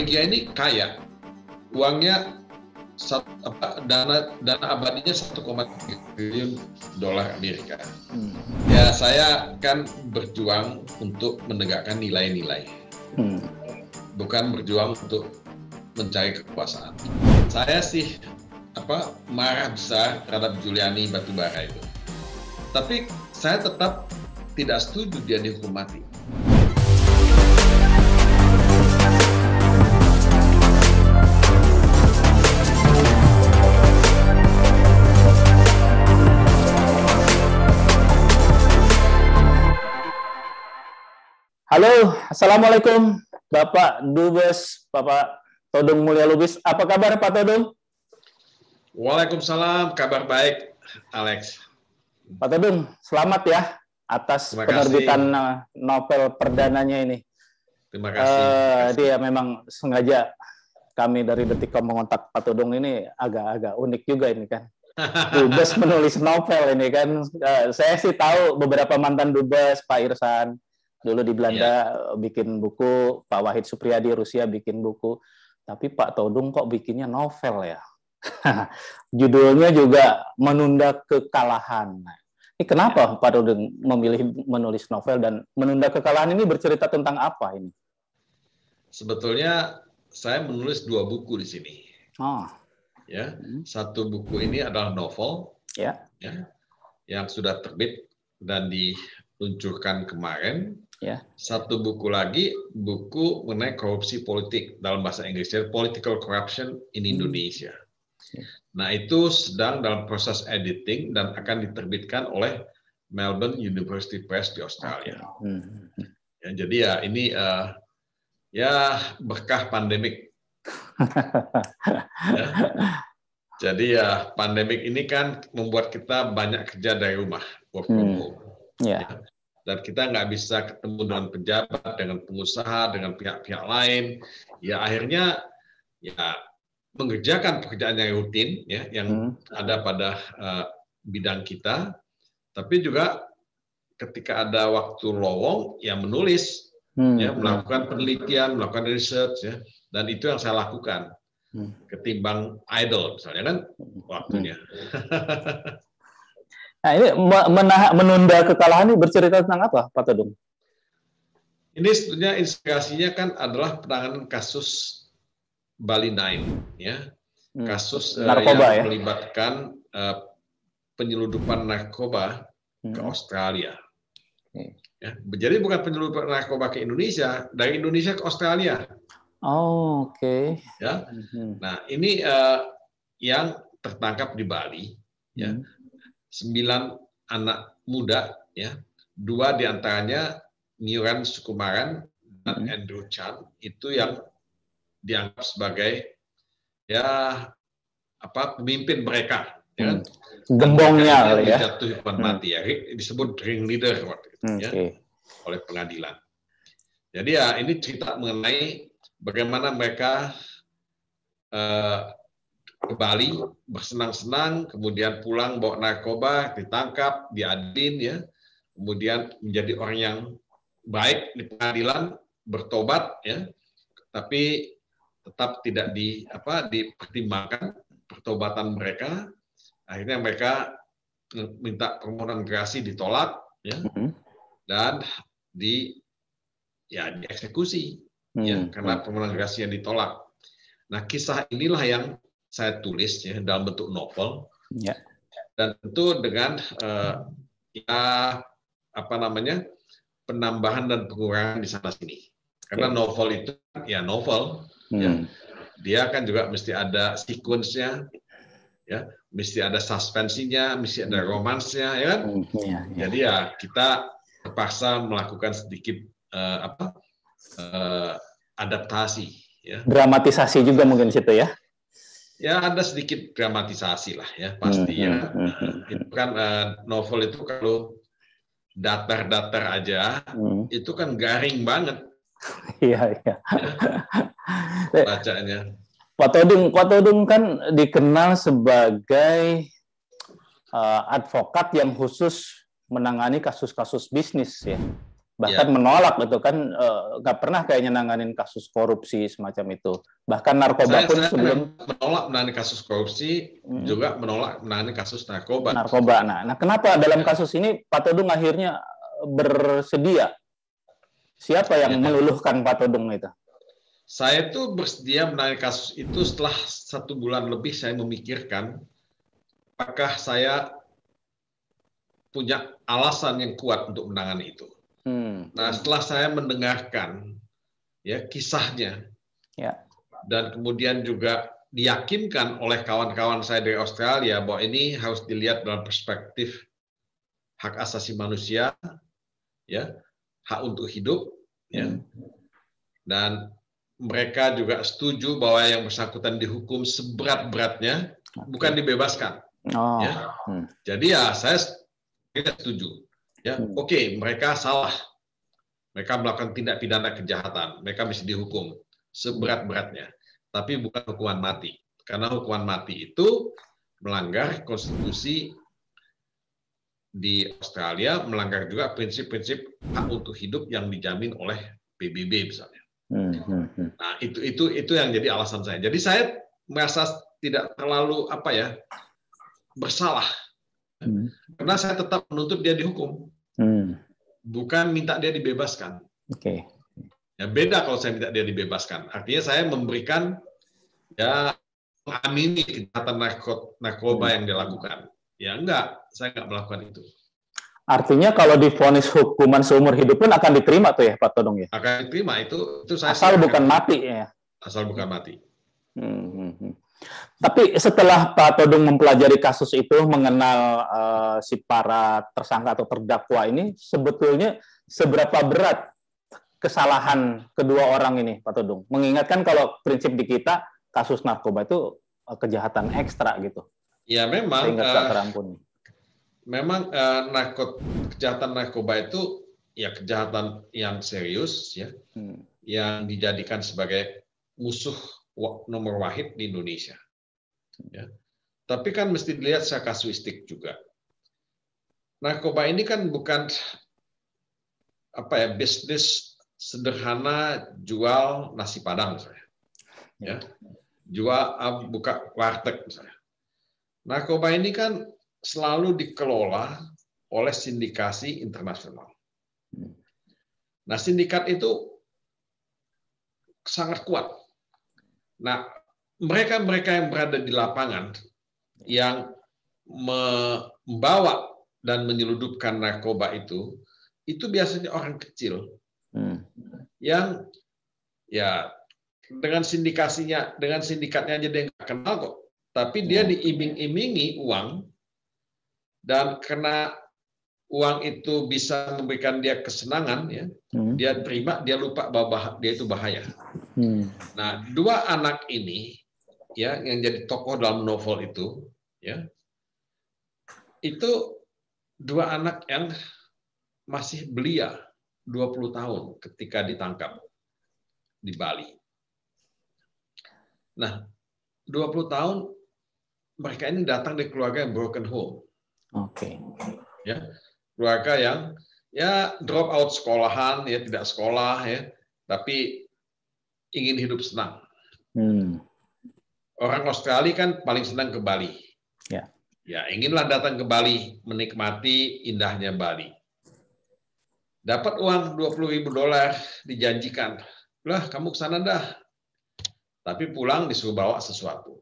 Norwegia ini kaya, uangnya dana abadinya 1,3 triliun dolar Amerika. Ya saya kan berjuang untuk menegakkan nilai-nilai, bukan berjuang untuk mencari kekuasaan. Saya sih marah besar terhadap Juliani Batubara itu. Tapi saya tetap tidak setuju dia dihukum mati. Halo, Assalamualaikum Bapak Dubes, Bapak Todung Mulya Lubis. Apa kabar Pak Todung? Waalaikumsalam, kabar baik, Alex. Pak Todung, selamat ya atas penerbitan novel perdananya ini. Terima kasih. Dia memang sengaja kami dari Detikcom mengontak Pak Todung ini agak unik juga ini kan. Dubes menulis novel ini kan. Saya sih tahu beberapa mantan dubes, Pak Irsan dulu di Belanda bikin buku, Pak Wahid Supriyadi Rusia bikin buku, tapi Pak Todung kok bikinnya novel ya? Judulnya juga Menunda Kekalahan. Ini kenapa Pak Todung memilih menulis novel dan Menunda Kekalahan ini bercerita tentang apa ini? Sebetulnya saya menulis 2 buku di sini. Ya, satu buku ini adalah novel, ya, yang sudah terbit dan diluncurkan kemarin. Ya. Satu buku lagi, buku mengenai korupsi politik dalam bahasa Inggrisnya, Political Corruption in Indonesia. Nah, itu sedang dalam proses editing dan akan diterbitkan oleh Melbourne University Press di Australia. Ya, jadi ya ini berkah pandemik. Ya. Jadi ya pandemik ini kan membuat kita banyak kerja dari rumah, work from home. Ya. Dan kita nggak bisa ketemu dengan pejabat, dengan pengusaha, dengan pihak-pihak lain. Ya akhirnya ya mengerjakan pekerjaan yang rutin, ya, yang ada pada bidang kita. Tapi juga ketika ada waktu lowong, ya menulis, ya melakukan penelitian, melakukan research, ya. Dan itu yang saya lakukan. Ketimbang idle, misalnya kan waktunya. Nah, ini menunda kekalahan ini bercerita tentang apa, Pak Todung? Ini sebetulnya inspirasinya kan adalah penanganan kasus Bali 9, ya, kasus narkoba, yang melibatkan penyeludupan narkoba ke Australia. Ya, jadi bukan penyeludupan narkoba ke Indonesia, dari Indonesia ke Australia. Oh, oke. Ya, nah ini yang tertangkap di Bali, ya. 9 anak muda, ya, 2 diantaranya Miran Sukumaran dan Andrew Chan, itu yang dianggap sebagai pemimpin mereka, ya, gembongnya, ya, dijatuhi hukuman mati, ya, disebut ring leader waktu itu, ya, oleh pengadilan. Jadi ya ini cerita mengenai bagaimana mereka ke Bali bersenang-senang, kemudian pulang bawa narkoba, ditangkap, diadilin, ya, kemudian menjadi orang yang baik di pengadilan, bertobat, ya, tapi tetap tidak dipertimbangkan pertobatan mereka. Akhirnya mereka minta permohonan gerasi ditolak, ya, dan dieksekusi, ya, karena permohonan gerasi yang ditolak. Nah, kisah inilah yang saya tulis, ya, dalam bentuk novel, dan tentu dengan penambahan dan pengurangan di sana sini. Karena novel itu ya novel, ya, dia kan juga mesti ada sequence-nya, ya, mesti ada suspensinya, mesti ada romansnya, ya kan? Jadi ya kita terpaksa melakukan sedikit adaptasi, ya. Dramatisasi juga mungkin di situ, ya. Ya ada sedikit dramatisasi lah, ya, pasti, ya. Itu kan novel itu kalau datar-datar aja, itu kan garing banget. Iya. Bacanya. Pak Todung kan dikenal sebagai advokat yang khusus menangani kasus-kasus bisnis, ya. bahkan menolak itu kan, nggak pernah kayaknya nanganin kasus korupsi semacam itu. Bahkan narkoba pun sebelum menolak menangani kasus korupsi, juga menolak menangani kasus narkoba. Nah, kenapa dalam kasus ini Pak Todung akhirnya bersedia? Siapa yang meluluhkan Pak Todung itu? Saya tuh bersedia menangani kasus itu setelah 1 bulan lebih saya memikirkan apakah saya punya alasan yang kuat untuk menangani itu. Nah, setelah saya mendengarkan kisahnya, dan kemudian juga diyakinkan oleh kawan-kawan saya dari Australia bahwa ini harus dilihat dalam perspektif hak asasi manusia, hak untuk hidup, dan mereka juga setuju bahwa yang bersangkutan dihukum seberat-beratnya, bukan dibebaskan. Jadi saya tidak setuju. Oke, mereka salah. Mereka melakukan tindak pidana kejahatan. Mereka mesti dihukum seberat-beratnya. Tapi bukan hukuman mati. Karena hukuman mati itu melanggar konstitusi di Australia, melanggar juga prinsip-prinsip hak untuk hidup yang dijamin oleh PBB misalnya. Nah, itu yang jadi alasan saya. Jadi saya merasa tidak terlalu bersalah. Karena saya tetap menuntut dia dihukum. Bukan minta dia dibebaskan. Beda kalau saya minta dia dibebaskan. Artinya saya memberikan mengamini kejahatan narkoba yang dilakukan. Ya enggak, saya enggak melakukan itu. Artinya kalau divonis hukuman seumur hidup pun akan diterima tuh ya Pak Todung ya? Akan diterima, itu saya asal bukan mati ya. Asal bukan mati. Tapi setelah Pak Todung mempelajari kasus itu, mengenal si para tersangka atau terdakwa ini, sebetulnya seberapa berat kesalahan kedua orang ini, Pak Todung? Mengingatkan kalau prinsip di kita, kasus narkoba itu kejahatan ekstra gitu. Ya memang. Sehingga tak terampuni. Memang kejahatan narkoba itu ya kejahatan yang serius, yang dijadikan sebagai musuh nomor wahid di Indonesia. Tapi kan mesti dilihat secara kasuistik juga. Narkoba ini kan bukan bisnis sederhana jual nasi padang misalnya. Jual buka warteg misalnya. Narkoba ini kan selalu dikelola oleh sindikasi internasional. Nah, sindikat itu sangat kuat. Nah, mereka yang berada di lapangan yang membawa dan menyeludupkan narkoba itu biasanya orang kecil yang dengan sindikatnya aja dia nggak kenal kok, tapi dia diiming-imingi uang, dan karena uang itu bisa memberikan dia kesenangan, dia terima, dia lupa bahwa dia itu bahaya. Nah, 2 anak ini yang jadi tokoh dalam novel itu, itu 2 anak yang masih belia, 20 tahun ketika ditangkap di Bali. Nah, 20 tahun mereka ini datang dari keluarga yang broken home. Keluarga yang drop out sekolahan, tidak sekolah, tapi ingin hidup senang. Orang Australia kan paling senang ke Bali. Inginlah datang ke Bali, menikmati indahnya Bali. Dapat uang $20.000 dijanjikan. Lah, kamu ke sana dah. Tapi pulang disuruh bawa sesuatu.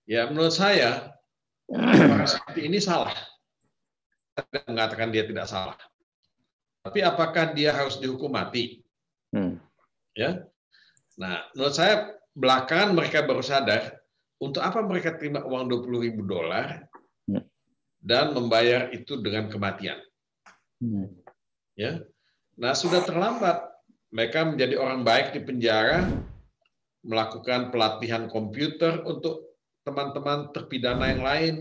Menurut saya orang seperti ini salah. Saya mengatakan dia tidak salah. Tapi apakah dia harus dihukum mati? Nah, menurut saya belakangan mereka baru sadar untuk apa mereka terima uang $20.000 dan membayar itu dengan kematian. Nah, sudah terlambat. Mereka menjadi orang baik di penjara, melakukan pelatihan komputer untuk teman-teman terpidana yang lain,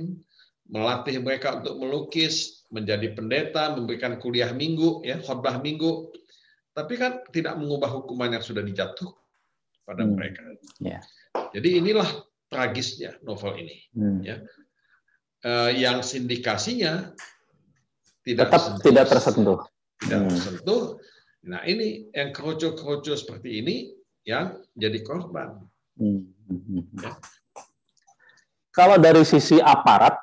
melatih mereka untuk melukis, menjadi pendeta, memberikan kuliah minggu, khotbah minggu. Tapi kan tidak mengubah hukuman yang sudah dijatuh pada mereka. Jadi inilah tragisnya novel ini. Yang sindikasinya tidak tersentuh. tidak tersentuh. Nah ini yang kerucu-kerucu seperti ini yang jadi korban. Ya. Kalau dari sisi aparat,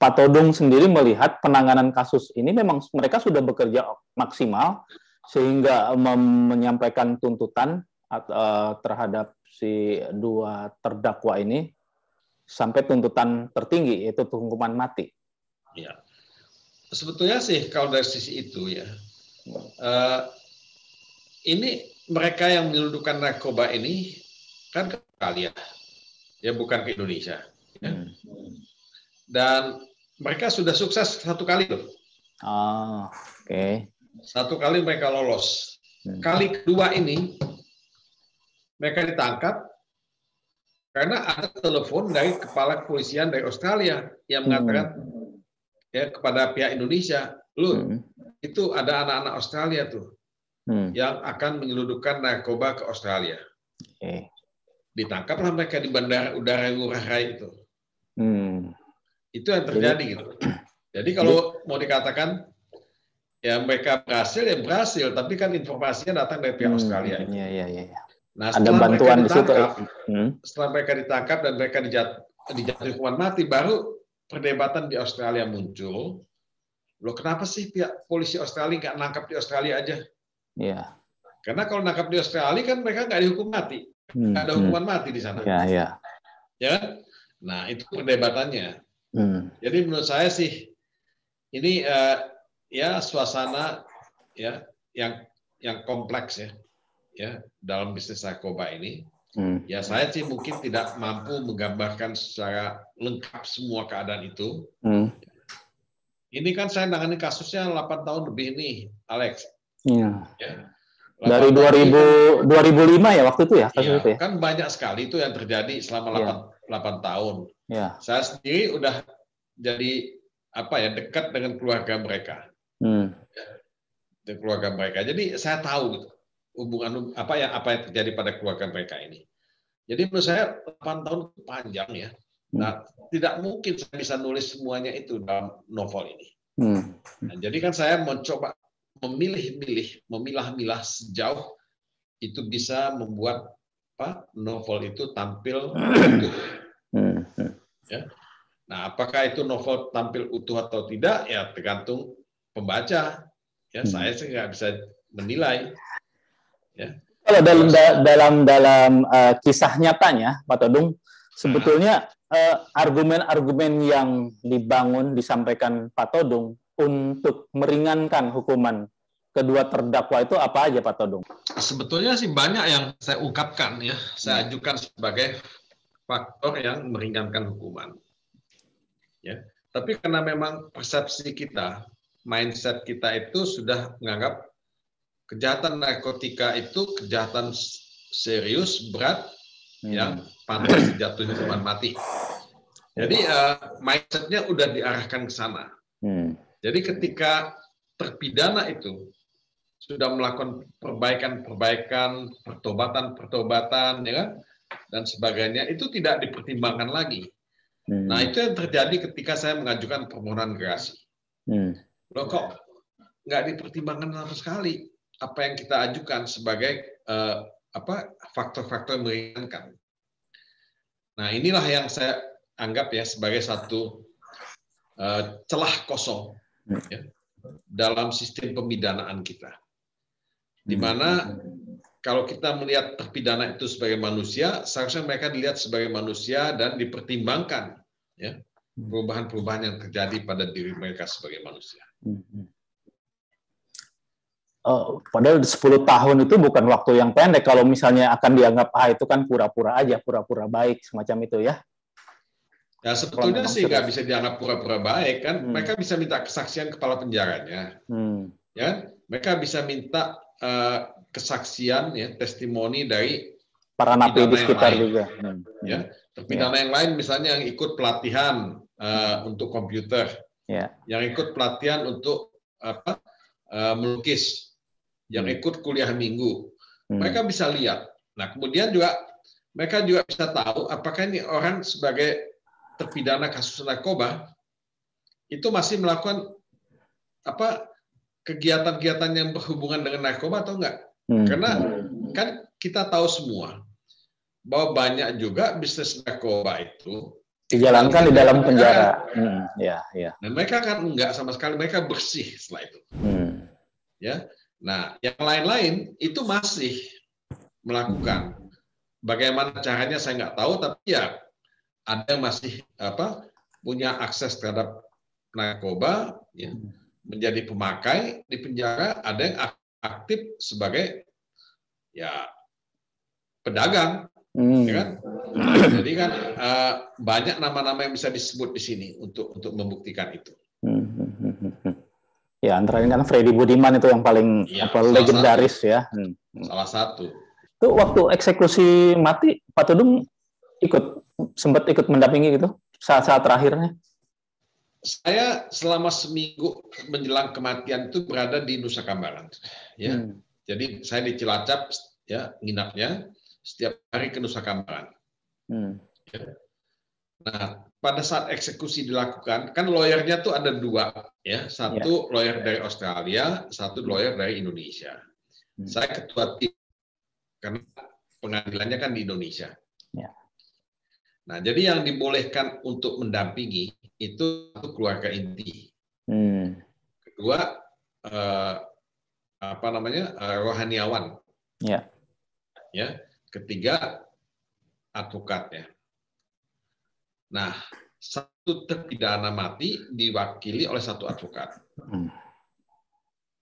Pak Todung sendiri melihat penanganan kasus ini memang mereka sudah bekerja maksimal sehingga menyampaikan tuntutan terhadap si dua terdakwa ini sampai tuntutan tertinggi, yaitu hukuman mati. Ya. Sebetulnya sih kalau dari sisi itu ya, ini mereka yang menyelundupkan narkoba ini kan ke Australia, ya bukan ke Indonesia. Ya. Dan mereka sudah sukses satu kali loh. Oke. Satu kali mereka lolos. Kali kedua ini mereka ditangkap karena ada telepon dari kepala kepolisian dari Australia yang mengatakan ya kepada pihak Indonesia, itu ada anak-anak Australia tuh yang akan menyelundupkan narkoba ke Australia. Ditangkaplah mereka di bandara udara Ngurah Rai itu. Itu yang terjadi gitu. Jadi kalau mau dikatakan ya mereka berhasil ya berhasil, tapi kan informasinya datang dari pihak Australia. Nah setelah mereka ditangkap dan mereka dijatuhi hukuman mati, baru perdebatan di Australia muncul. Loh kenapa sih pihak polisi Australia nggak nangkap di Australia aja? Karena kalau nangkap di Australia kan mereka nggak dihukum mati, nggak ada hukuman mati di sana. Ya kan? Nah itu perdebatannya. Jadi menurut saya sih ini ya suasana ya yang kompleks ya dalam bisnis narkoba ini. Ya saya sih mungkin tidak mampu menggambarkan secara lengkap semua keadaan itu. Ini kan saya nangani kasusnya 8 tahun lebih nih, Alex. Ya. Dari 2005 ya waktu itu ya kasus itu ya. Kan banyak sekali itu yang terjadi selama 8 tahun. Saya sendiri udah jadi dekat dengan keluarga mereka. Dengan keluarga mereka. Jadi saya tahu gitu, hubungan apa yang terjadi pada keluarga mereka ini. Jadi menurut saya 8 tahun panjang ya. Nah, tidak mungkin saya bisa nulis semuanya itu dalam novel ini. Nah, jadi kan saya mencoba memilah-milah sejauh itu bisa membuat novel itu tampil utuh. Ya. Nah, apakah itu novel tampil utuh atau tidak? Ya tergantung pembaca. Ya, saya sih nggak bisa menilai. Ya. Kalau dalam kisah nyatanya, Pak Todung, sebetulnya argumen-argumen yang disampaikan Pak Todung untuk meringankan hukuman kedua terdakwa itu apa aja, Pak Todung? Sebetulnya sih banyak yang saya ungkapkan ya, saya ajukan sebagai faktor yang meringankan hukuman. Ya, tapi karena memang persepsi kita, mindset kita itu sudah menganggap kejahatan narkotika itu kejahatan serius, berat, yang pantas dijatuhi hukuman mati. Jadi mindsetnya udah diarahkan ke sana. Jadi ketika terpidana itu sudah melakukan perbaikan, pertobatan, ya kan, dan sebagainya, itu tidak dipertimbangkan lagi. Nah, itu yang terjadi ketika saya mengajukan permohonan gerasi. Loh kok nggak dipertimbangkan sama sekali apa yang kita ajukan sebagai faktor-faktor yang meringankan. Nah, inilah yang saya anggap ya sebagai satu celah kosong ya, dalam sistem pemidanaan kita. Di mana kalau kita melihat terpidana itu sebagai manusia, seharusnya mereka dilihat sebagai manusia dan dipertimbangkan ya perubahan-perubahan yang terjadi pada diri mereka sebagai manusia. Padahal 10 tahun itu bukan waktu yang pendek kalau misalnya akan dianggap itu kan pura-pura aja, pura-pura baik semacam itu ya. Ya sebetulnya sih nggak bisa dianggap pura-pura baik kan. Mereka bisa minta kesaksian kepala penjaranya, ya. Mereka bisa minta kesaksian ya testimoni dari para napi di sekitar juga. Ya, terpidana yang lain misalnya yang ikut pelatihan untuk komputer, yang ikut pelatihan untuk melukis, yang ikut kuliah minggu. Mereka bisa lihat. Nah, kemudian juga mereka juga bisa tahu apakah ini orang sebagai terpidana kasus narkoba itu masih melakukan kegiatan-kegiatan yang berhubungan dengan narkoba atau enggak? Karena kan kita tahu semua bahwa banyak juga bisnis narkoba itu dijalankan di dalam penjara. Ya. Dan mereka kan enggak sama sekali, mereka bersih setelah itu. Ya. Nah, yang lain-lain itu masih melakukan. Bagaimana caranya saya nggak tahu, tapi ya ada yang masih punya akses terhadap narkoba, ya, menjadi pemakai di penjara, ada yang aktif sebagai ya pedagang, ya kan? Jadi kan banyak nama-nama yang bisa disebut di sini untuk membuktikan itu. Ya, antara ini kan Freddy Budiman itu yang paling legendaris ya. Salah satu. Itu waktu eksekusi mati, Pak Tudung sempat ikut mendampingi gitu saat-saat terakhirnya? Saya selama seminggu menjelang kematian itu berada di Nusa Kambangan, ya. Jadi saya di Cilacap, ya, nginapnya setiap hari ke Nusa Kambangan. Ya. Nah, pada saat eksekusi dilakukan, kan lawyernya tuh ada dua, ya, satu lawyer dari Australia, satu lawyer dari Indonesia. Saya ketua tim karena pengadilannya kan di Indonesia. Nah, jadi yang dibolehkan untuk mendampingi itu keluarga inti. Kedua, rohaniawan. Ya. Ketiga, advokatnya. Nah, satu terpidana mati diwakili oleh satu advokat.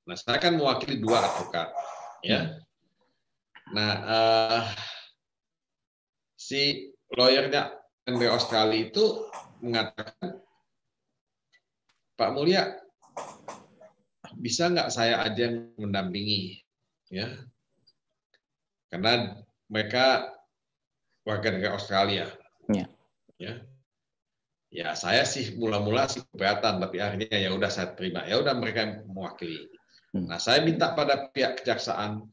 Nah, saya kan mewakili dua advokat, ya. Nah, si lawyernya dari Australia itu mengatakan, Pak Mulya, bisa nggak saya aja yang mendampingi, ya? Karena mereka warga negara Australia, ya saya sih mula-mula sih keberatan, tapi akhirnya ya udah saya terima, ya udah mereka yang mewakili. Nah, saya minta pada pihak kejaksaan,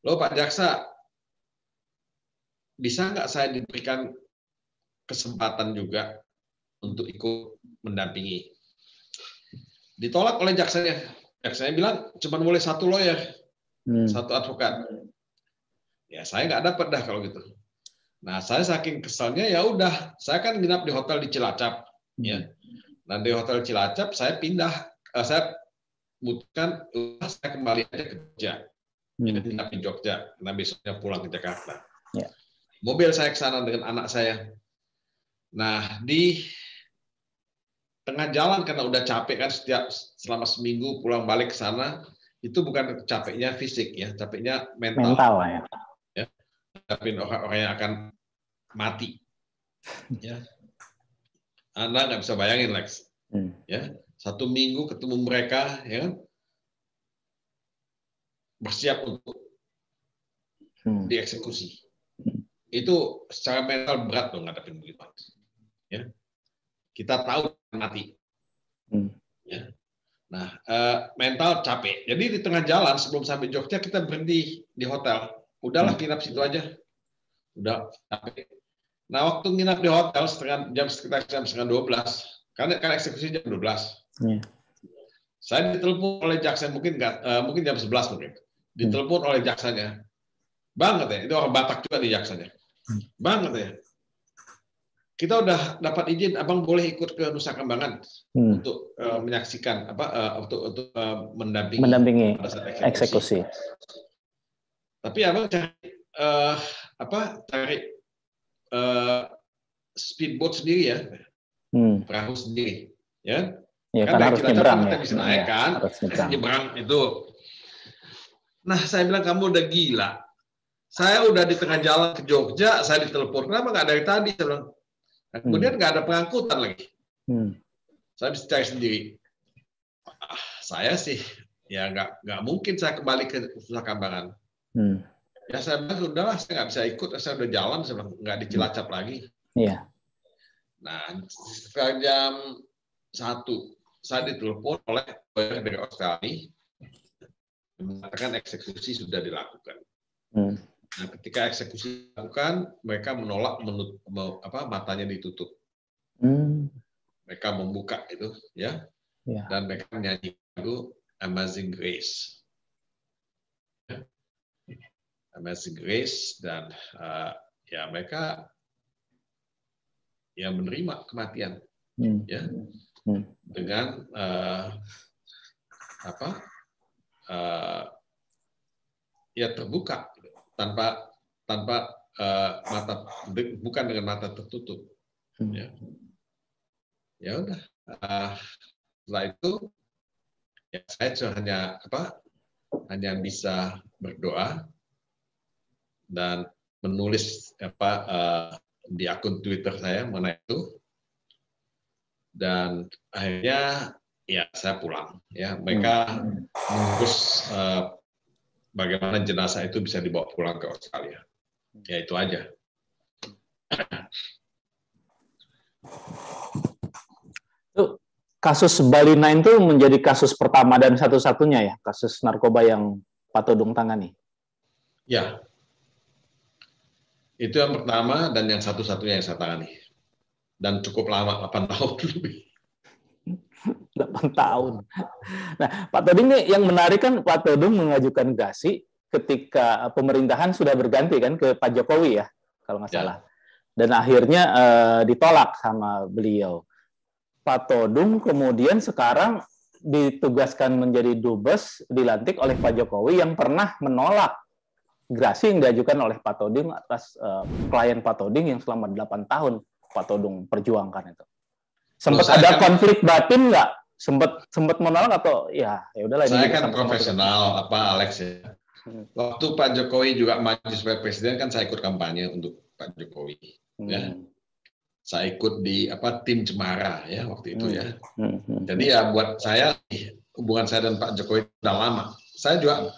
loh Pak Jaksa, bisa nggak saya diberikan kesempatan juga untuk ikut mendampingi? Ditolak oleh jaksanya. Jaksanya bilang cuma boleh satu lawyer, satu advokat. Ya saya nggak dapat dah kalau gitu. Nah saya saking kesalnya, ya udah, saya kan nginap di hotel di Cilacap, ya. Nah di hotel Cilacap saya pindah, saya memutuskan saya kembali aja ke Jogja, jadi nginap di Jogja, karena besoknya pulang ke Jakarta. Mobil saya ke sana dengan anak saya. Nah, di tengah jalan karena udah capek kan selama seminggu pulang balik ke sana, itu bukan capeknya fisik ya, capeknya mental. Mental ya. Tapi orang-orang yang akan mati. Ya. Anda nggak bisa bayangin, Lex. Ya, 1 minggu ketemu mereka, ya kan? Bersiap untuk dieksekusi. Itu secara mental berat dong ngadepin begitu. Ya. Kita tahu mati. Ya. Nah, mental capek. Jadi di tengah jalan sebelum sampai Jogja kita berhenti di hotel. Udahlah nginap situ aja. Udah capek. Nah, waktu nginap di hotel sekitar jam 11:30, kan eksekusi jam 12. Saya ditelepon oleh jaksa, mungkin jam 11 mungkin. Ditelepon oleh jaksanya. Bang, katanya, itu orang Batak juga di jaksanya. Bang, katanya, kita udah dapat izin, abang boleh ikut ke Nusa Kambangan untuk menyaksikan untuk mendampingi pada saat eksekusi. Tapi abang cari speedboat sendiri ya, perahu sendiri, ya. Ya kan harus nyebrang, kita bisa naik kan, nyebrang itu. Nah, saya bilang kamu udah gila. Saya udah di tengah jalan ke Jogja, saya ditelepon, kenapa nggak dari tadi? Saya bilang. Nah, kemudian nggak ada pengangkutan lagi. Saya bisa cari sendiri. Saya sih ya nggak mungkin saya kembali ke Nusa Kambangan. Ya saya bilang udahlah, saya nggak bisa ikut, saya udah jalan, saya bilang nggak di Cilacap lagi. Iya. Nah sekitar jam 1 saya ditelepon oleh lawyer dari Australia mengatakan eksekusi sudah dilakukan. Nah, ketika eksekusi dilakukan, mereka menolak matanya ditutup. Mereka membuka itu, ya, dan mereka menyanyi lagu Amazing Grace. Amazing Grace, dan ya mereka yang menerima kematian, ya, dengan ya terbuka, tanpa bukan dengan mata tertutup. Ya udah, setelah itu ya saya hanya bisa berdoa dan menulis di akun Twitter saya mengenai itu, dan akhirnya ya saya pulang. Ya, mereka mengurus bagaimana jenazah itu bisa dibawa pulang ke Australia. Ya itu aja. Kasus Bali 9 itu menjadi kasus pertama dan satu-satunya ya, kasus narkoba yang Pak Todung tangani? Ya, itu yang pertama dan yang satu-satunya yang saya tangani. Dan cukup lama, 8 tahun lebih. 8 tahun. Nah, Pak Todung ini yang menarik kan, Pak Todung mengajukan gerasi ketika pemerintahan sudah berganti kan ke Pak Jokowi ya, kalau nggak salah. Dan akhirnya ditolak sama beliau. Pak Todung kemudian sekarang ditugaskan menjadi dubes, dilantik oleh Pak Jokowi yang pernah menolak gerasi yang diajukan oleh Pak Todung atas klien Pak Todung yang selama 8 tahun Pak Todung perjuangkan itu. Sempat ada konflik batin nggak? Sempat menolak atau ya udahlah ini. Saya kan profesional Alex ya. Waktu Pak Jokowi juga maju sebagai presiden kan saya ikut kampanye untuk Pak Jokowi. Ya. Saya ikut di tim Cemara ya waktu itu ya. Jadi ya buat saya hubungan saya dan Pak Jokowi sudah lama. Saya juga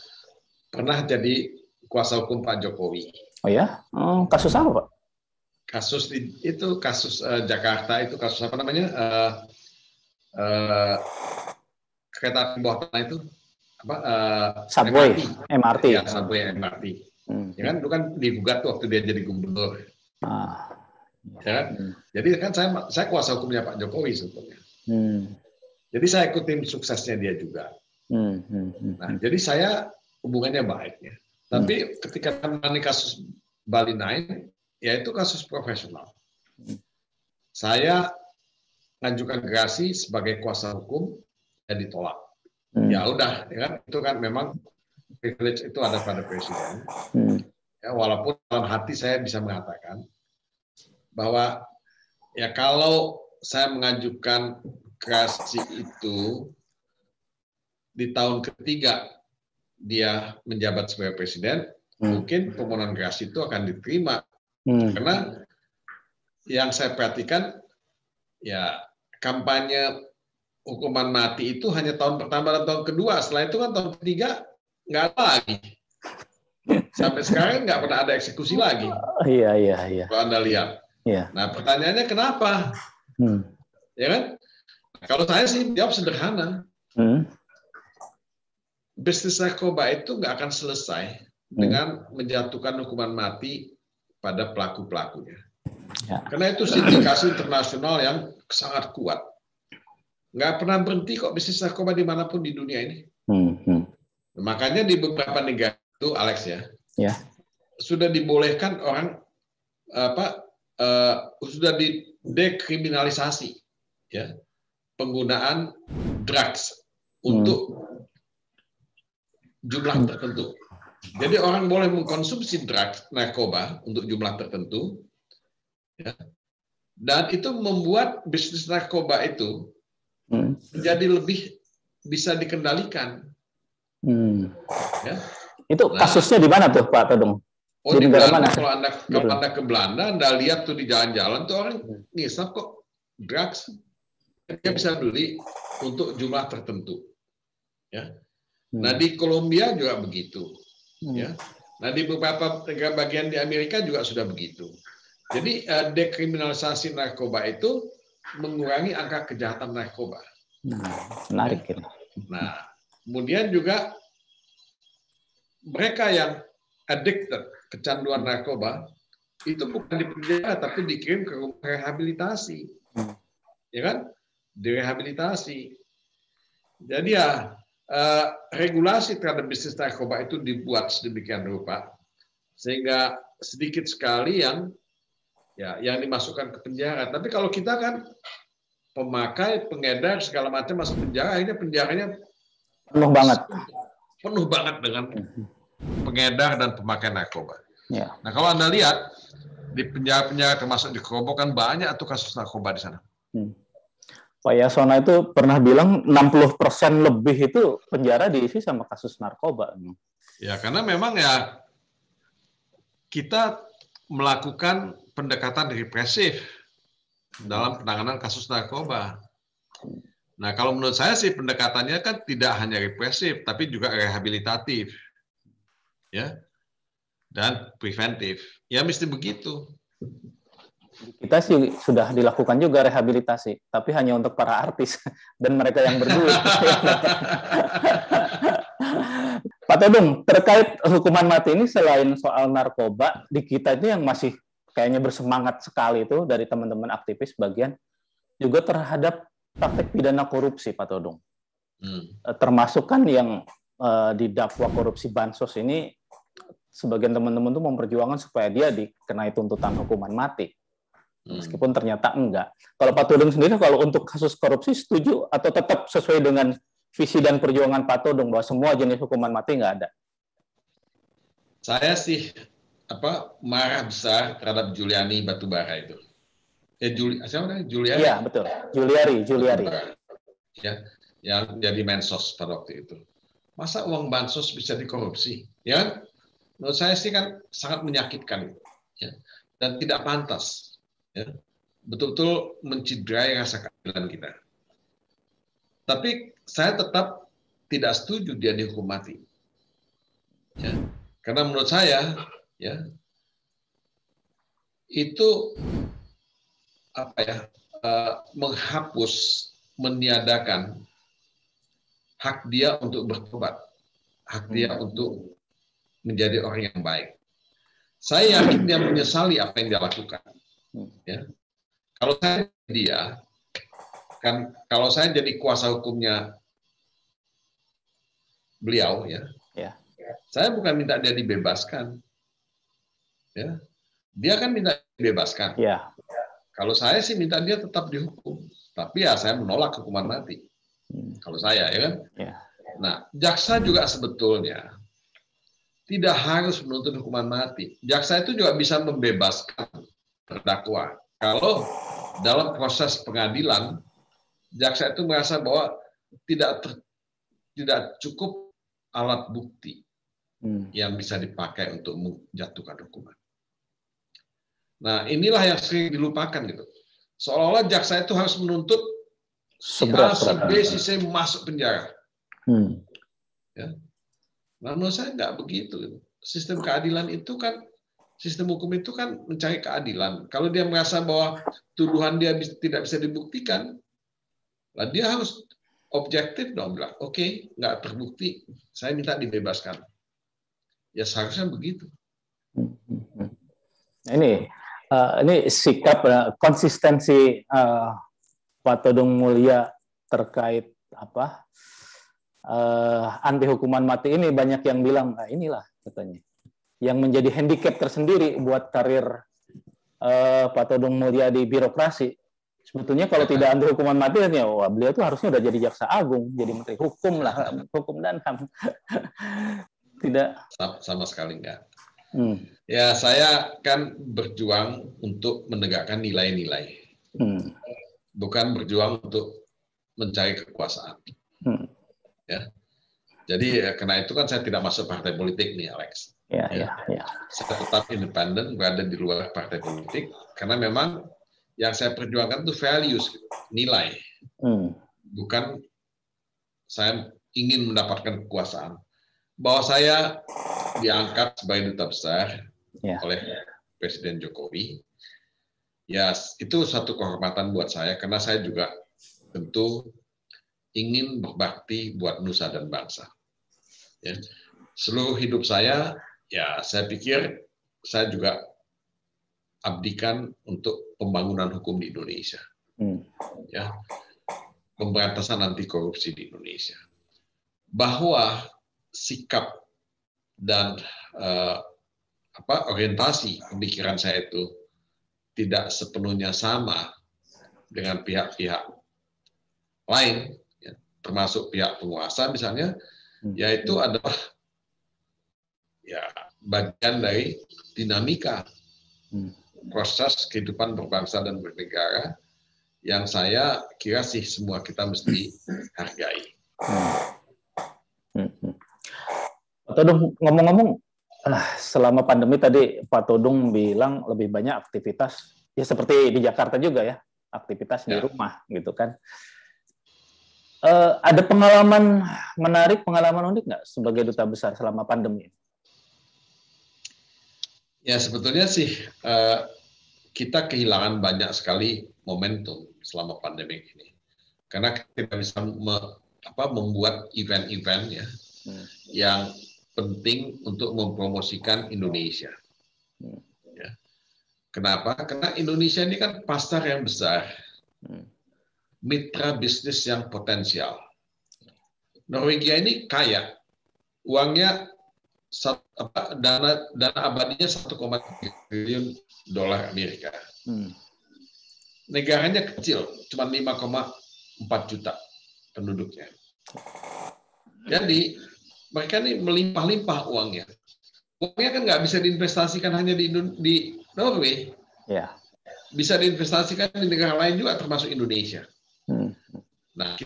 pernah jadi kuasa hukum Pak Jokowi. Oh ya? Kasus apa Pak? Kasus Jakarta itu kasus apa namanya? Kereta bawah tanah itu apa? Subway, MRT. Ya, Subway MRT. Ya kan itu kan digugat waktu dia jadi gubernur. Ya kan? Jadi kan saya kuasa hukumnya Pak Jokowi sebetulnya. Jadi saya ikutin suksesnya dia juga. Nah, jadi saya hubungannya baik ya. Tapi ketika menangani kasus Bali 9, ya itu kasus profesional. Saya mengajukan gerasi sebagai kuasa hukum dan ditolak. Ya udah, ya kan? Itu kan memang privilege itu ada pada presiden. Ya, walaupun dalam hati saya bisa mengatakan bahwa ya kalau saya mengajukan gerasi itu di tahun ketiga dia menjabat sebagai presiden, mungkin permohonan gerasi itu akan diterima. Karena yang saya perhatikan ya kampanye hukuman mati itu hanya tahun pertama dan tahun kedua. Setelah itu kan tahun ketiga nggak ada lagi. Sampai sekarang nggak pernah ada eksekusi lagi. Iya. Kalau Anda lihat. Yeah. Nah, pertanyaannya kenapa? Ya kan? Kalau saya sih jawab sederhana. Bisnis narkoba itu nggak akan selesai dengan menjatuhkan hukuman mati pada pelaku-pelakunya. Ya. Karena itu sindikasi internasional yang sangat kuat. Nggak pernah berhenti kok bisnis narkoba dimanapun di dunia ini. Makanya di beberapa negara itu, Alex ya. Sudah dibolehkan orang sudah didekriminalisasi ya penggunaan drugs untuk jumlah tertentu. Jadi orang boleh mengkonsumsi drugs narkoba untuk jumlah tertentu ya. Dan itu membuat bisnis narkoba itu menjadi lebih bisa dikendalikan. Ya. Itu kasusnya di mana tuh Pak Todung? Oh, di Belanda, kalau Anda ke Belanda, Anda lihat tuh di jalan-jalan tuh orang ngisap kok drugs. Dia bisa beli untuk jumlah tertentu. Ya. Nah, di Kolombia juga begitu. Ya. Nah, di beberapa negara bagian di Amerika juga sudah begitu. Jadi, dekriminalisasi narkoba itu mengurangi angka kejahatan narkoba. Menarik ini. Nah, kemudian juga mereka yang addicted, kecanduan narkoba, itu bukan di penjara, tapi dikirim ke rumah rehabilitasi. Ya kan? Direhabilitasi. Jadi ya, regulasi terhadap bisnis narkoba itu dibuat sedemikian rupa sehingga sedikit sekali yang dimasukkan ke penjara. Tapi kalau kita kan pemakai, pengedar segala macam masuk penjara, akhirnya penjaranya penuh banget dengan pengedar dan pemakai narkoba. Ya. Nah, kalau Anda lihat di penjara-penjara termasuk di Kerobokan banyak tuh kasus narkoba di sana. Pak Yasona itu pernah bilang 60% lebih itu penjara diisi sama kasus narkoba. Ya, karena memang ya kita melakukan pendekatan represif dalam penanganan kasus narkoba. Nah, kalau menurut saya sih pendekatannya kan tidak hanya represif, tapi juga rehabilitatif, ya, dan preventif. Ya, mesti begitu. Kita sih sudah dilakukan juga rehabilitasi, tapi hanya untuk para artis dan mereka yang berduit. Pak Todung, terkait hukuman mati ini selain soal narkoba, di kita itu yang masih kayaknya bersemangat sekali itu dari teman-teman aktivis bagian juga terhadap praktek pidana korupsi, Pak Todung. Termasuk kan yang didakwa korupsi bansos ini, sebagian teman-teman tuh memperjuangkan supaya dia dikenai tuntutan hukuman mati. Meskipun ternyata enggak. Kalau Pak Todung sendiri, kalau untuk kasus korupsi setuju atau tetap sesuai dengan visi dan perjuangan Pak Todung bahwa semua jenis hukuman mati nggak ada? Saya sih marah besar terhadap Juliari Batubara itu. Siapa namanya? Juliari? Iya, betul. Juliari. Ya, yang jadi mensos pada waktu itu. Masa uang bansos bisa dikorupsi? Ya, menurut saya sih kan sangat menyakitkan, ya, dan tidak pantas. Ya, betul-betul menciderai rasa keadilan kita. Tapi saya tetap tidak setuju dia dihukum mati. Ya, karena menurut saya, ya, itu menghapus, meniadakan hak dia untuk bertobat, hak dia untuk menjadi orang yang baik. Saya yakin dia menyesali apa yang dia lakukan. Ya. Kalau saya jadi kuasa hukumnya beliau, ya, saya bukan minta dia dibebaskan, ya, dia kan minta dibebaskan. Ya. Kalau saya sih minta dia tetap dihukum, tapi ya saya menolak hukuman mati. Kalau saya, ya kan. Ya. Nah, jaksa juga sebetulnya tidak harus menuntut hukuman mati. Jaksa itu juga bisa membebaskan terdakwa. Kalau dalam proses pengadilan, jaksa itu merasa bahwa tidak cukup alat bukti yang bisa dipakai untuk menjatuhkan hukuman. Nah, inilah yang sering dilupakan gitu. Seolah-olah jaksa itu harus menuntut si A, si B, si C masuk penjara. Ya. Nah, menurut saya nggak begitu. Sistem keadilan itu kan, sistem hukum itu kan mencari keadilan. Kalau dia merasa bahwa tuduhan dia tidak bisa dibuktikan, lah dia harus objektif dong, bilang, oke, nggak terbukti, saya minta dibebaskan. Ya seharusnya begitu. Ini sikap konsistensi Pak Todung Mulya terkait anti hukuman mati ini, banyak yang bilang inilah katanya yang menjadi handicap tersendiri buat karir Pak Todung Mulya di birokrasi. Sebetulnya kalau tidak anti hukuman mati, ya beliau tuh harusnya udah jadi jaksa agung, jadi menteri hukum lah, hukum dan HAM. Tidak. Sama sekali enggak. Ya, saya kan berjuang untuk menegakkan nilai-nilai. Bukan berjuang untuk mencari kekuasaan. Ya. Jadi karena itu kan saya tidak masuk partai politik nih, Alex. Ya. Saya tetap independen, berada di luar partai politik, karena memang yang saya perjuangkan itu values, nilai. Bukan saya ingin mendapatkan kekuasaan. Bahwa saya diangkat sebagai duta besar oleh Presiden Jokowi, ya itu satu kehormatan buat saya, karena saya juga tentu ingin berbakti buat nusa dan bangsa. Ya. Seluruh hidup saya, ya saya pikir saya juga abdikan untuk pembangunan hukum di Indonesia, ya, pemberantasan anti korupsi di Indonesia. bahwa sikap dan orientasi pemikiran saya itu tidak sepenuhnya sama dengan pihak-pihak lain, ya, termasuk pihak penguasa misalnya, yaitu adalah ya bagian dari dinamika proses kehidupan berbangsa dan bernegara yang saya kira sih semua kita mesti hargai. Pak Todung, ngomong-ngomong, selama pandemi tadi Pak Todung bilang lebih banyak aktivitas, ya seperti di Jakarta juga ya, aktivitas di rumah gitu kan. Ada pengalaman menarik, pengalaman unik nggak sebagai duta besar selama pandemi? Ya sebetulnya sih kita kehilangan banyak sekali momentum selama pandemi ini, karena kita bisa membuat event-event ya yang penting untuk mempromosikan Indonesia. Ya. Kenapa? Karena Indonesia ini kan pasar yang besar, mitra bisnis yang potensial. Norwegia ini kaya, uangnya dana abadinya 1,3 triliun dolar Amerika. Negaranya kecil, cuma 5,4 juta penduduknya. Jadi mereka ini melimpah-limpah uangnya. Uangnya kan nggak bisa diinvestasikan hanya di Norway. Ya. Bisa diinvestasikan di negara lain juga, termasuk Indonesia. Nah,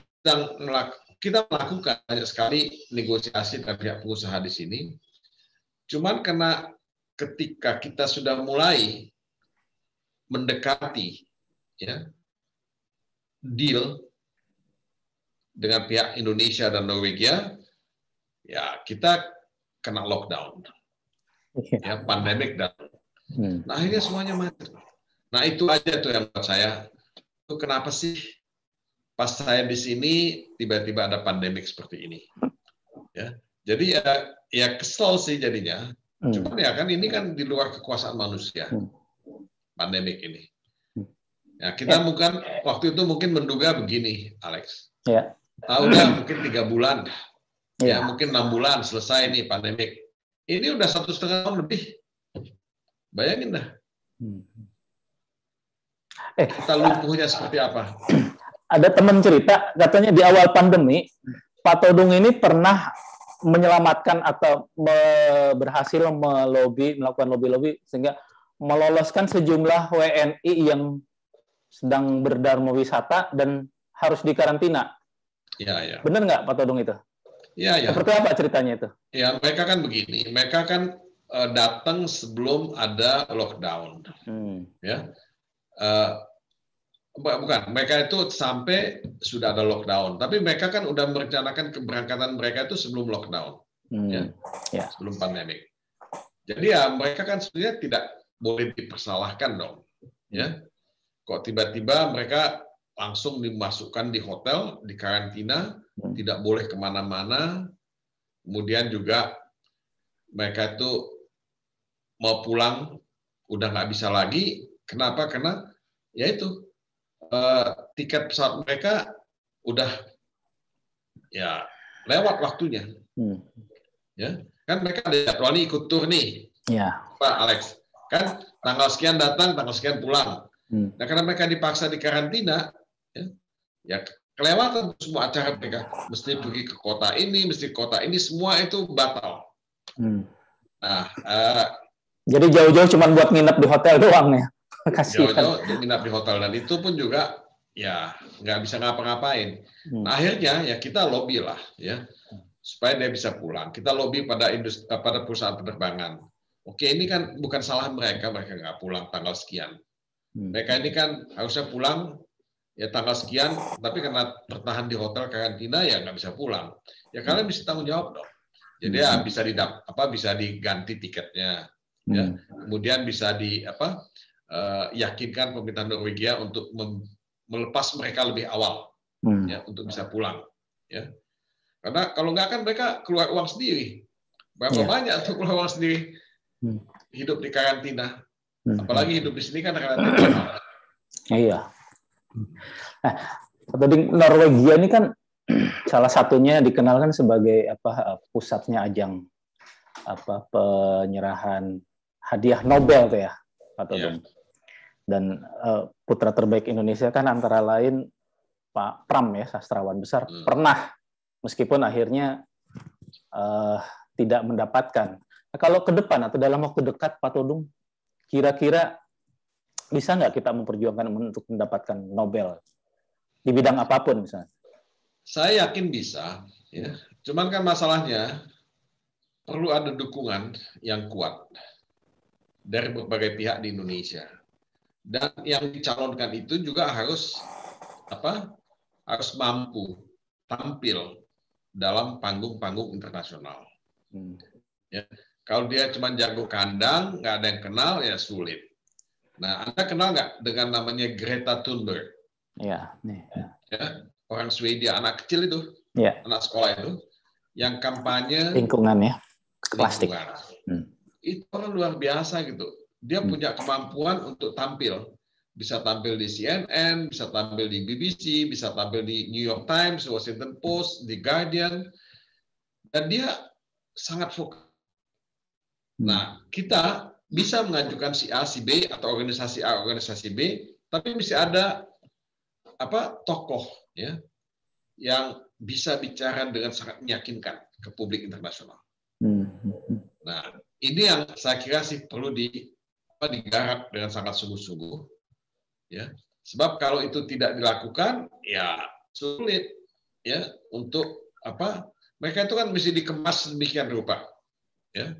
kita melakukan banyak sekali negosiasi dengan pihak pengusaha di sini. Cuman karena ketika kita sudah mulai mendekati ya deal dengan pihak Indonesia dan Norwegia, ya kita kena lockdown, ya pandemik datang. Nah akhirnya semuanya mati. Nah itu aja tuh yang buat saya, itu kenapa sih pas saya di sini tiba-tiba ada pandemik seperti ini? Ya, jadi ya kesel sih jadinya. Cuman ya kan ini kan di luar kekuasaan manusia, pandemik ini. Ya kita mungkin waktu itu mungkin menduga begini, Alex. Ya. Udah mungkin 3 bulan. Ya, mungkin 6 bulan selesai nih pandemik. Ini udah 1,5 tahun lebih. Bayangin dah. Kita lumpuhnya seperti apa? Ada teman cerita, katanya di awal pandemi, Pak Todung ini pernah menyelamatkan atau berhasil melakukan lobby sehingga meloloskan sejumlah WNI yang sedang berdarmo wisata dan harus dikarantina. Ya. Benar nggak Pak Todung itu? Ya. Seperti apa ceritanya itu? Ya, mereka kan begini. Mereka kan datang sebelum ada lockdown. Ya. Bukan, mereka itu sampai sudah ada lockdown. Tapi mereka kan udah merencanakan keberangkatan mereka itu sebelum lockdown. Ya. Sebelum pandemik. Jadi ya mereka kan sebenarnya tidak boleh dipersalahkan dong. Ya. Kok tiba-tiba mereka langsung dimasukkan di hotel, di karantina, tidak boleh kemana-mana. Kemudian juga mereka itu mau pulang udah nggak bisa lagi. Kenapa? Karena ya itu tiket pesawat mereka udah ya lewat waktunya. Ya kan mereka ada jadwal nih ikut tur nih, Pak Alex. Kan tanggal sekian datang, tanggal sekian pulang. Nah karena mereka dipaksa di karantina, ya kelewatan semua acara mereka. Mesti pergi ke kota ini, mesti ke kota ini, semua itu batal. Nah, jadi jauh-jauh cuma buat nginep di hotel doang ya? Jauh-jauh untuk nginep di hotel, dan itu pun juga ya nggak bisa ngapa-ngapain. Nah akhirnya ya kita lobby lah ya supaya dia bisa pulang. Kita lobby pada perusahaan penerbangan. Oke, ini kan bukan salah mereka nggak pulang tanggal sekian. Mereka ini kan harusnya pulang ya tanggal sekian, tapi karena tertahan di hotel karantina ya nggak bisa pulang. Ya kalian bisa tanggung jawab dong. Jadi ya bisa diganti tiketnya, ya. Kemudian bisa yakinkan pemerintah Norwegia untuk melepas mereka lebih awal, ya, untuk bisa pulang. Ya. Karena kalau nggak kan mereka keluar uang sendiri. Berapa banyak tuh keluar uang sendiri hidup di karantina. Apalagi hidup di sini kan karantina. Iya. Nah, tadi Norwegia ini kan salah satunya dikenalkan sebagai pusatnya ajang penyerahan hadiah Nobel tuh ya, Pak Todung. Yeah. Dan putra terbaik Indonesia kan antara lain Pak Pram ya, sastrawan besar, pernah meskipun akhirnya tidak mendapatkan. Nah, kalau ke depan atau dalam waktu dekat Pak Todung, kira-kira bisa nggak kita memperjuangkan untuk mendapatkan Nobel di bidang apapun misalnya? Saya yakin bisa, ya. Cuman kan masalahnya perlu ada dukungan yang kuat dari berbagai pihak di Indonesia. Dan yang dicalonkan itu juga harus mampu tampil dalam panggung-panggung internasional. Ya. Kalau dia cuma jago kandang, nggak ada yang kenal, ya sulit. Nah, Anda kenal nggak dengan namanya Greta Thunberg? Ya, nih. Ya, orang Swedia, anak kecil itu, ya. Anak sekolah itu, yang kampanye lingkungan ya, plastik. Itu orang luar biasa gitu. Dia punya kemampuan untuk tampil. Bisa tampil di CNN, bisa tampil di BBC, bisa tampil di New York Times, Washington Post, The Guardian. Dan dia sangat fokus. Nah, kita bisa mengajukan si A, si B, atau organisasi A, organisasi B, tapi mesti ada tokoh ya yang bisa bicara dengan sangat meyakinkan ke publik internasional. Nah, ini yang saya kira sih perlu digarap dengan sangat sungguh-sungguh, ya. Sebab kalau itu tidak dilakukan, ya sulit, ya, untuk mereka itu kan mesti dikemas sedemikian rupa, ya,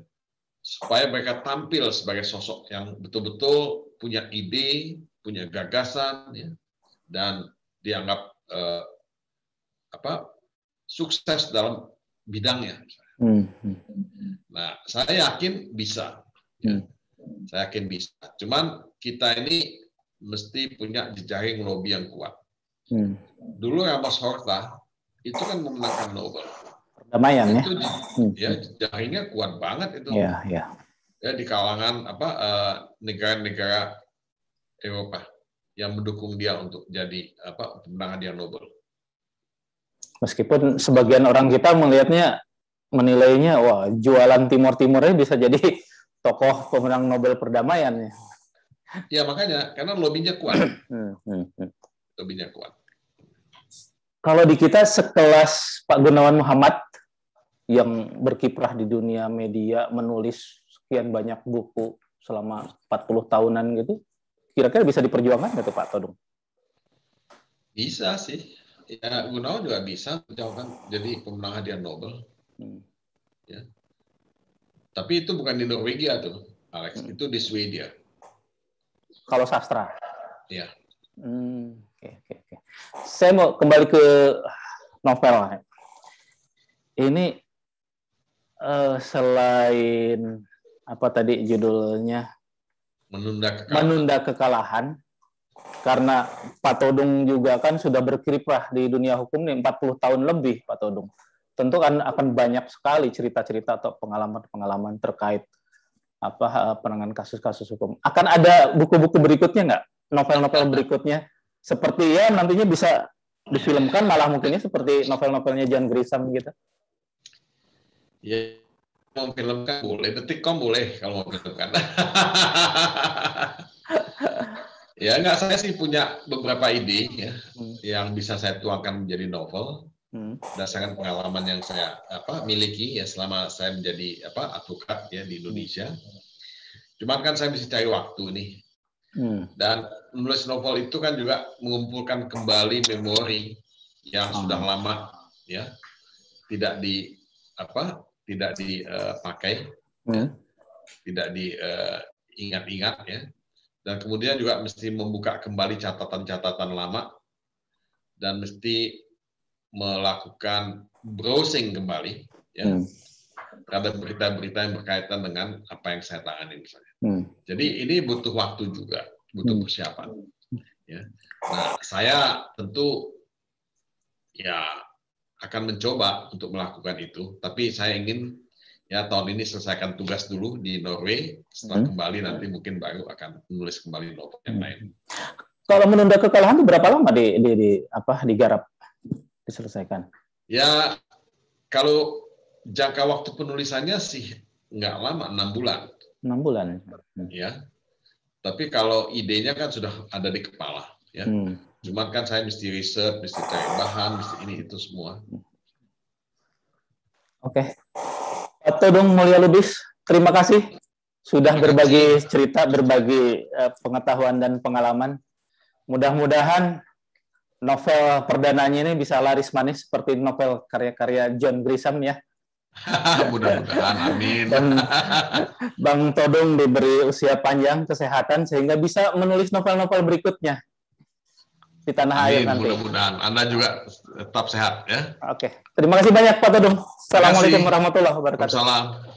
supaya mereka tampil sebagai sosok yang betul-betul punya ide, punya gagasan, ya, dan dianggap sukses dalam bidangnya. Nah, saya yakin bisa. Ya. Saya yakin bisa. Cuman kita ini mesti punya jejaring lobby yang kuat. Dulu Amos Horta itu kan memenangkan Nobel. Perdamaian itu ya. Jejaringnya kuat banget itu. Ya, ya. Ya, di kalangan negara-negara Eropa yang mendukung dia untuk jadi pemenang hadiah Nobel. Meskipun sebagian orang kita menilainya, wah, jualan Timur-Timurnya bisa jadi tokoh pemenang Nobel perdamaian. Ya, makanya, karena lobbynya kuat. Lobbynya kuat. Kalau di kita sekelas Pak Gunawan Muhammad, yang berkiprah di dunia media, menulis sekian banyak buku selama 40 tahunan gitu, kira-kira bisa diperjuangkan nggak tuh Pak Todung? Bisa sih. Ya, Gunawan juga bisa jadi pemenang hadiah Nobel. Ya. Tapi itu bukan di Norwegia tuh, Alex. Itu di Swedia. Kalau sastra? Ya. Oke. Saya mau kembali ke novel. Ini selain apa tadi judulnya? Menunda kekalahan. Karena Pak Todung juga kan sudah berkiprah di dunia hukum nih 40 tahun lebih, Pak Todung. Tentu kan akan banyak sekali cerita-cerita atau pengalaman-pengalaman terkait penanganan kasus-kasus hukum. Akan ada buku-buku berikutnya nggak? Novel-novel berikutnya? Seperti ya nantinya bisa difilmkan, malah mungkinnya seperti novel-novelnya Jan Grisam gitu. Ya, mau filmkan boleh. Detikcom boleh kalau mau filmkan. Ya, saya sih punya beberapa ide ya, yang bisa saya tuangkan menjadi novel berdasarkan pengalaman yang saya miliki ya selama saya menjadi advokat ya di Indonesia. Cuman kan saya mesti cari waktu nih. Dan menulis novel itu kan juga mengumpulkan kembali memori yang sudah lama ya tidak dipakai, tidak diingat-ingat ya. Dan kemudian juga mesti membuka kembali catatan-catatan lama dan mesti melakukan browsing kembali ya terhadap berita-berita yang berkaitan dengan apa yang saya tangani misalnya. Jadi ini butuh waktu juga, butuh persiapan. Ya. Nah, saya tentu ya akan mencoba untuk melakukan itu, tapi saya ingin ya tahun ini selesaikan tugas dulu di Norway, setelah kembali nanti mungkin baru akan menulis kembali novel yang lain. Kalau menunda kekalahan itu berapa lama digarap? diselesaikan? Ya, kalau jangka waktu penulisannya sih nggak lama, 6 bulan. 6 bulan. Ya, tapi kalau idenya kan sudah ada di kepala. Ya, cuman kan saya mesti riset, mesti cari bahan, mesti ini itu semua. Oke. Pak Todong Mulya Lubis, terima kasih sudah berbagi cerita, berbagi pengetahuan dan pengalaman. Mudah-mudahan novel perdananya ini bisa laris manis seperti novel karya-karya John Grisham ya. Mudah-mudahan, amin. Dan Bang Todong diberi usia panjang, kesehatan, sehingga bisa menulis novel-novel berikutnya di tanah air nanti. Mudah-mudahan Anda juga tetap sehat ya. Oke. Terima kasih banyak Pak Todong. Assalamualaikum warahmatullahi wabarakatuh. Waalaikumsalam.